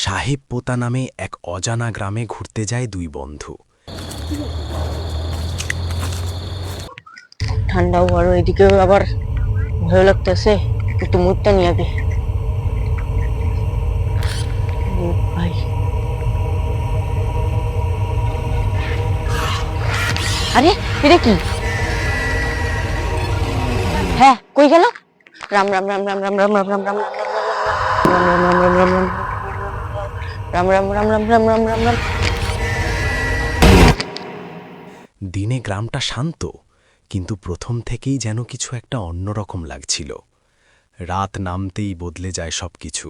সাহেব পোতা নামে এক অজানা গ্রামে ঘুরতে যায় দুই বন্ধু। ঠান্ডাও বড়, এদিকে আবার ভয় লাগতেছে, একটু মুডটা নিয়ে আগে। ভাই আরে এটা কি? হ্যাঁ, কই গেল? রাম রাম রাম রাম রাম রাম রাম রাম রাম রাম রাম রাম রাম রাম রাম রাম রাম রাম রাম। দিনে গ্রামটা শান্ত, কিন্তু প্রথম থেকেই যেন কিছু একটা অন্যরকম লাগছিল। রাত নামতেই বদলে যায় সবকিছু।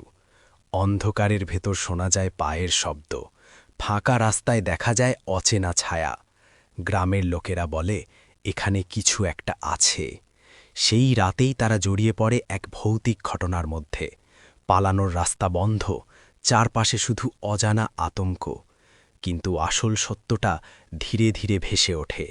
অন্ধকারের ভেতর শোনা যায় পায়ের শব্দ, ফাঁকা রাস্তায় দেখা যায় অচেনা ছায়া। গ্রামের লোকেরা বলে এখানে কিছু একটা আছে। সেই রাতেই তারা জড়িয়ে পড়ে এক ভৌতিক ঘটনার মধ্যে। পালানোর রাস্তা বন্ধ, চারপাশে শুধু অজানা আতঙ্ক। কিন্তু আসল সত্যটা ধীরে ধীরে ভেসে ওঠে।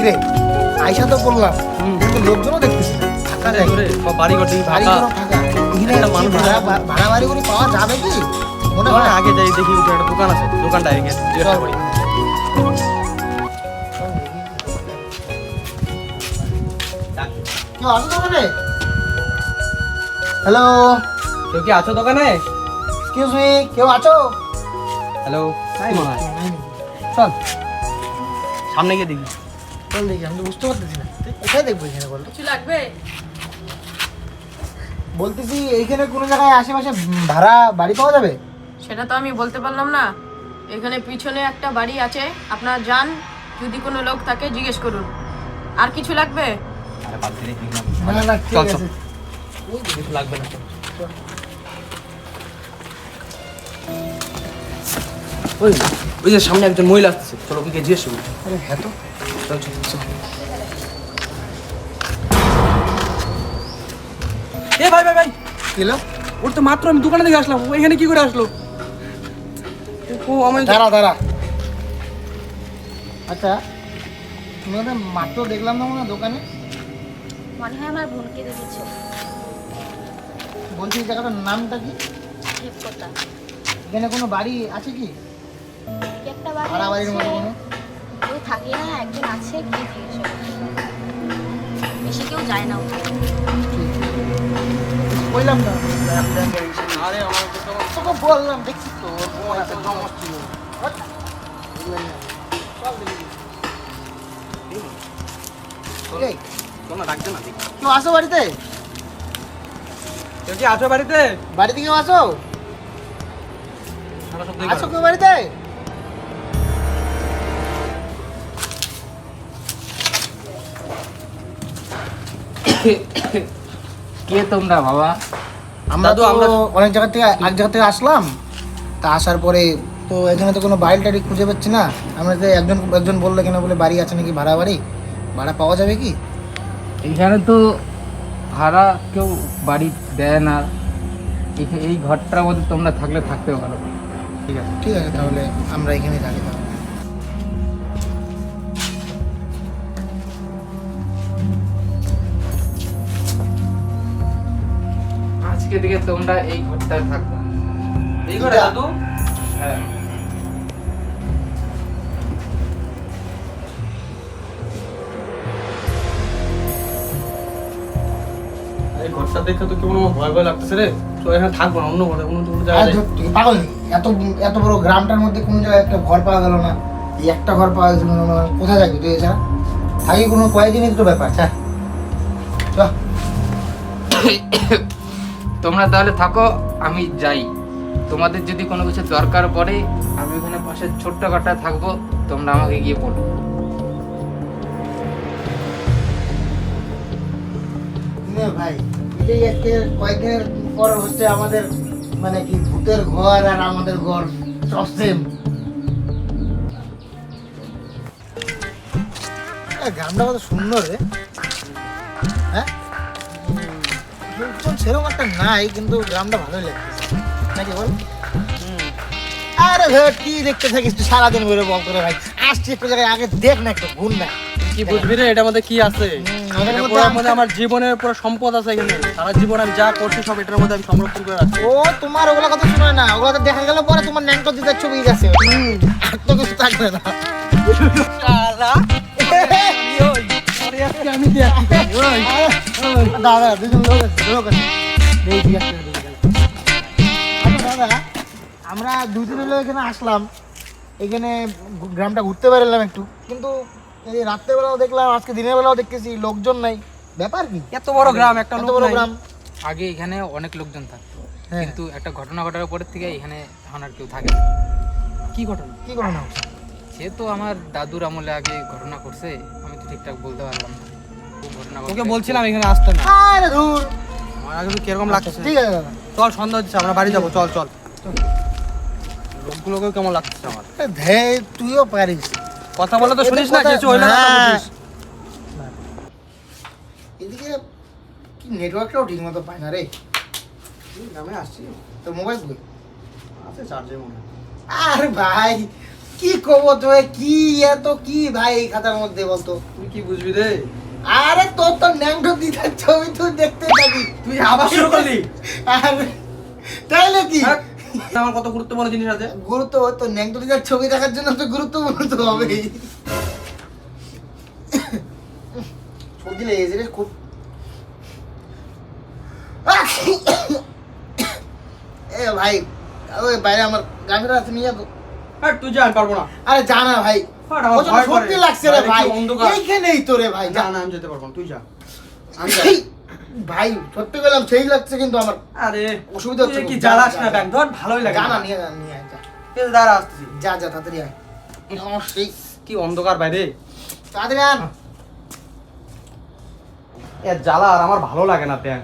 রে আইসা তো বললাম, কিন্তু লোকজনও দেখতেছি না, ফাঁকা জায়গা। বাড়িঘর দেখি বাড়ি ফাঁকা। ঘরও ফাঁকা। এখানে একটা মানুষ ভাড়া বাড়ি করে পাওয়া যাবে কি মনে চল হয়? না, আগে যাই দেখি ওখানে একটা দোকান আছে, দোকানটা আগে জিজ্ঞাসা করি। কেউ আছো দোকানে? হ্যালো, কেউ কি আছো দোকানে? এক্সকিউজ মি, কেউ আছো? হ্যালো, নাই মনে হয়। চল সামনে গিয়ে দেখি। চল দেখি, আমি তো বুঝতে পারতেছি না। তুই কোথায় দেখবো এখানে বল? কিছু লাগবে? বলতেছি এইখানে কোনো জায়গায় আশেপাশে ভাড়া বাড়ি পাওয়া যাবে? সেটা তো আমি বলতে পারলাম না। এখানে পিছনে একটা বাড়ি আছে, আপনার যান, যদি কোনো লোক থাকে জিজ্ঞেস করুন। আর কিছু লাগবে? আরে বাদ দিয়ে দেখি না। না না, ঠিক চল, আছে। চল। কিছু লাগবে না। ওই ওই যে সামনে একজন মহিলা আসছে, চলো ওকে জিজ্ঞেস করি। আরে হ্যাঁ তো, চল চল চল। এ ভাই ভাই ভাই, কি হলো? ওর তো মাত্র আমি দোকানে থেকে আসলাম, ও এখানে কি করে আসলো? ও আমি দাঁড়া দাঁড়া। আচ্ছা, তুমি ওটা মাত্র দেখলাম না মনে হয় দোকানে। মনে হয় আমার বোনকে দেখেছো। বলছি এই জায়গাটার নামটা কি? কথা এখানে কোনো বাড়ি আছে কি? একটা বাড়ি ভাড়া বাড়ির মতো কোনো? কেউ থাকে না, একজন আছে, গিয়ে জিজ্ঞেস করো। বেশি কেউ যায় না ওখানে। বললাম না, আরে আমার তো তোকে বললাম, দেখছিস তো ওর বোন একটা জমজ ছিল। এই, চল না, ডাকছে না। দেখি কেউ আসো বাড়িতে? কেউ কি আছো বাড়িতে? বাড়িতে কেউ আসো? সারা সব আসো কেউ বাড়িতে? কে তোমরা বাবা? আমরা দাদু, তো আমরা অনেক জায়গা থেকে এক জায়গা থেকে আসলাম। তা আসার পরে তো এখানে তো কোনো বাড়ি টাড়ি খুঁজে পাচ্ছি না। আমরা তো একজন একজন বললো এখানে বলে বাড়ি আছে নাকি, ভাড়া বাড়ি, ভাড়া পাওয়া যাবে কি? এখানে তো ভাড়া কেউ বাড়ি দেয় না। এই ঘরটার মধ্যে তোমরা থাকলে থাকতেও পারো। ঠিক আছে, ঠিক আছে, তাহলে আমরা এখানে থাকি তাহলে। আজকে থেকে তোমরা এই ঘরটায় থাকবে। এই করে দাদু। হ্যাঁ, এই ঘরটা দেখে তো কেমন আমার ভয় ভয় লাগতেছে রে। তো এখানে থাকবো না, অন্য ঘরে, অন্য কোনো আর জায়গায় যাই। ধুর, তুই পাগল নাকি? এত এত বড় গ্রামটার মধ্যে কোনো জায়গায় একটা ঘর পাওয়া গেল না। এই একটা ঘর পাওয়া গেল না, কোথায় থাকবি তুই এছাড়া? থাকি কোনো কয়েকদিনই তো ব্যাপার। হ্যাঁ চ। তোমরা তাহলে থাকো, আমি যাই। তোমাদের যদি কোনো কিছু দরকার পড়ে, আমি ওখানে পাশে ছোট্ট ঘরটা থাকবো, তোমরা আমাকে গিয়ে বলো। নে ভাই, এটাই একটা কয়েকদিনের পর হচ্ছে আমাদের মানে কি ভূতের ঘর আর আমাদের ঘর সব সেম। গ্রামটা কত সুন্দর রে। হ্যাঁ, লোকজন সেরকম একটা নাই, কিন্তু গ্রামটা ভালোই লাগতেছে নাকি বল? আরে ধর কি দেখতে থাকিস তুই সারাদিন বেরো বল করে ভাই, আসছি একটা জায়গায় আগে দেখ না, একটু ঘুর না। কি বুঝবি রে এটার মধ্যে কি আছে? ওদের এটার মধ্যে মধ্যে আমার জীবনের পুরো সম্পদ আছে এখানে। সারা জীবন আমি যা করছি সব এটার মধ্যে আমি সংরক্ষণ করে রাখছি। ও তোমার ওগুলো কথা শোনা না, ওগুলো তো দেখা গেল পরে তোমার ন্যাংটো দিদার ছবি গেছে, আর তো কিছু থাকবে না। আমি দাদা দুজন লোক আছে। আচ্ছা দাদা, আমরা দুজন মিলে এখানে আসলাম, এখানে গ্রামটা ঘুরতে পারলাম একটু, কিন্তু এই রাত্রেবেলাও দেখলাম, আজকে দিনের বেলাও দেখতেছি লোকজন নাই, ব্যাপার কি? এত বড় গ্রাম, একটা এত লোক বড় নাই। গ্রাম। আগে এখানে অনেক লোকজন থাকতো, হ্যাঁ। কিন্তু একটা ঘটনা ঘটার পরের থেকে এখানে এখন আর কেউ থাকে না। কি ঘটনা? কি করে না? সে তো আমার দাদুর আমলে আগে ঘটনা করছে, আমি তো ঠিকঠাক বলতে পারলাম না। খুব ঘটনা তোকে ঘটছে। বলছিলাম এখানে আসতে না। আরে ধুর, আমার আগে তো কিরকম লাগছে। ঠিক আছে দাদা। চল সন্ধ্যা হচ্ছে, আমরা বাড়ি যাবো, চল চল। লোকগুলোকেও কেমন লাগছে আমার। ধে তুইও পারিস কথা বলে তো শুনিস না, এদের কিছু হইলে না তো হ্যাঁ। বুঝিস। এদিকে কি নেটওয়ার্কটাও ঠিক মতো পায় না রে। গ্রামে আসছি, তোর মোবাইল কই? আছে চার্জে মনে হয়। আর ভাই কি কবো তো, কি এত কি ভাই এই খাতার মধ্যে বলতো? তুই কি বুঝবি রে? আরে তোর তো ন্যাংটো দিদার ছবি তুই দেখতে থাকি। তুই আবার শুরু করলি? আর তাইলে কি হ্যাঁ, আমার কত গুরুত্বপূর্ণ জিনিস আছে। গুরুত্ব, তো ন্যাংটো দিদার ছবি দেখার জন্য তো গুরুত্বপূর্ণ তো হবেই। সর্দি লেগেছে রে খুব। এ ভাই, ওই বাইরে আমার গাড়িটা আছে, নিয়ে যাবো। হ্যাঁ তুই যা, আমি পারবো না। আরে জানা ভাই, আর আমার ওজন্য ভয় করে। সর্দি লাগছে রে বাইরে ভাই, কি অন্ধকার। এইখানেই তো রে ভাই, যা যা না, আমি যেতে পারবো না, তুই যা। আমি যাই। এই, ভাই সত্যি বললাম সেই লাগছে, কিন্তু আমার আরে অসুবিধা হচ্ছে তুই কি খুব। জ্বালাস যা, না যা, ব্যাগ ধর, ভালোই লাগে। জানা নিয়ে যা, নিয়ে আয়, যা তুই দাঁড়া, আসতেছি। যা যা তাড়াতাড়ি আয়। আমার সেই কি অন্ধকার বাইরে, তাড়াতাড়ি আন। এর জ্বালা আর আমার ভালো লাগে না। ব্যাগ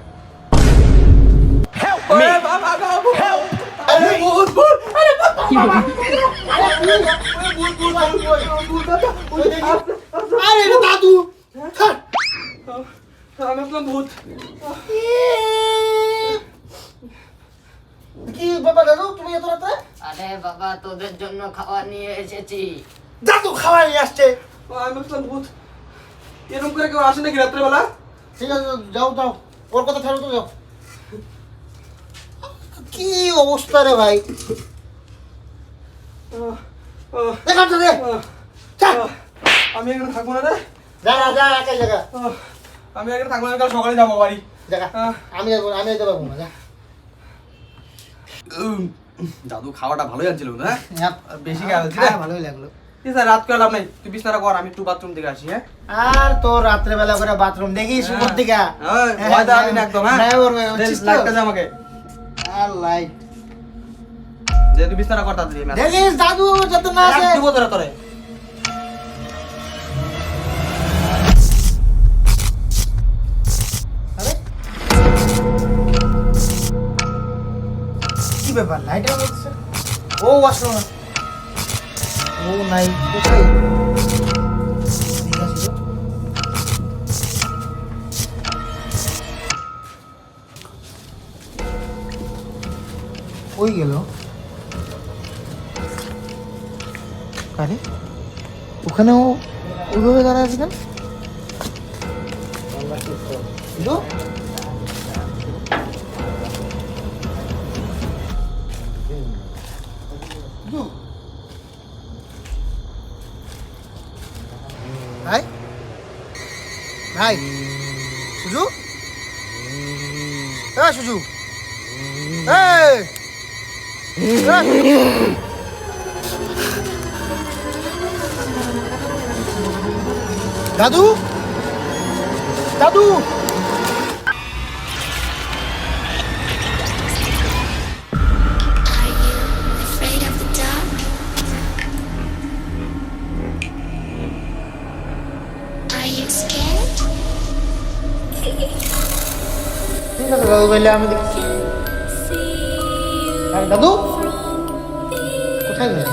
আরে এটা দাদু। ছাড়। আমি ভাবলাম ভূত। কি বাবা দাদু, তুমি এত রাতে? আরে বাবা, তোদের জন্য খাবার নিয়ে এসেছি। দাদু খাবার নিয়ে আসছে। আমি ভাবলাম ভূত। এরকম করে কেউ আসে নাকি রাত্রেবেলা? ঠিক আছে যাও যাও, ওর কথা ছাড়ো তো, যাও। কি অবস্থা রে ভাই, দেখা তো রে। ছাড়। আমি এখানে থাকবো না রে। যা যা যা, একাই জায়গা আমি এখানে থাকবো না, কাল সকালে যাবো বাড়ি। জায়গা। আমি যাবো, আমি যেতে পারবো না, যা। দাদু খাওয়াটা ভালোই আনছিল না? হ্যাঁ, বেশি খাওয়া হ্যাঁ, ভালোই লাগলো। ঠিক আছে, রাত করে লাভ নাই, তুই বিছনাটা কর, আমি একটু বাথরুম থেকে আসি। হ্যাঁ আর তোর রাত্রেবেলা করে বাথরুম দেখিস উপর দিকে। ভয় দেওয়াবি না একদম। হ্যাঁ ড্রাইভার হচ্ছিস তো? লাইটটা দে আমাকে। আর লাইট যে তুই বিছনাটা কর তাড়াতাড়ি। আমি আসছি। দেখিস দাদু যাতে না আসে। রাত দিব তোরা তোরে। আরে কি ব্যাপার, লাইট অন হচ্ছে? ও আসলো না, ও নাই কোথায়? ঠিক আছে তো। ওই গেল। আরে ওখানেও ওইভাবে দাঁড়ায় আছে কেন? হ্যালো? ভাই ভাই, সুজু, সুজু, দাদু দাদু, Afraid of the dark? Are you scared? ঠিক আছে দাদু, তাহলে আমি দেখছি। আরে দাদু কোথায় গেলে?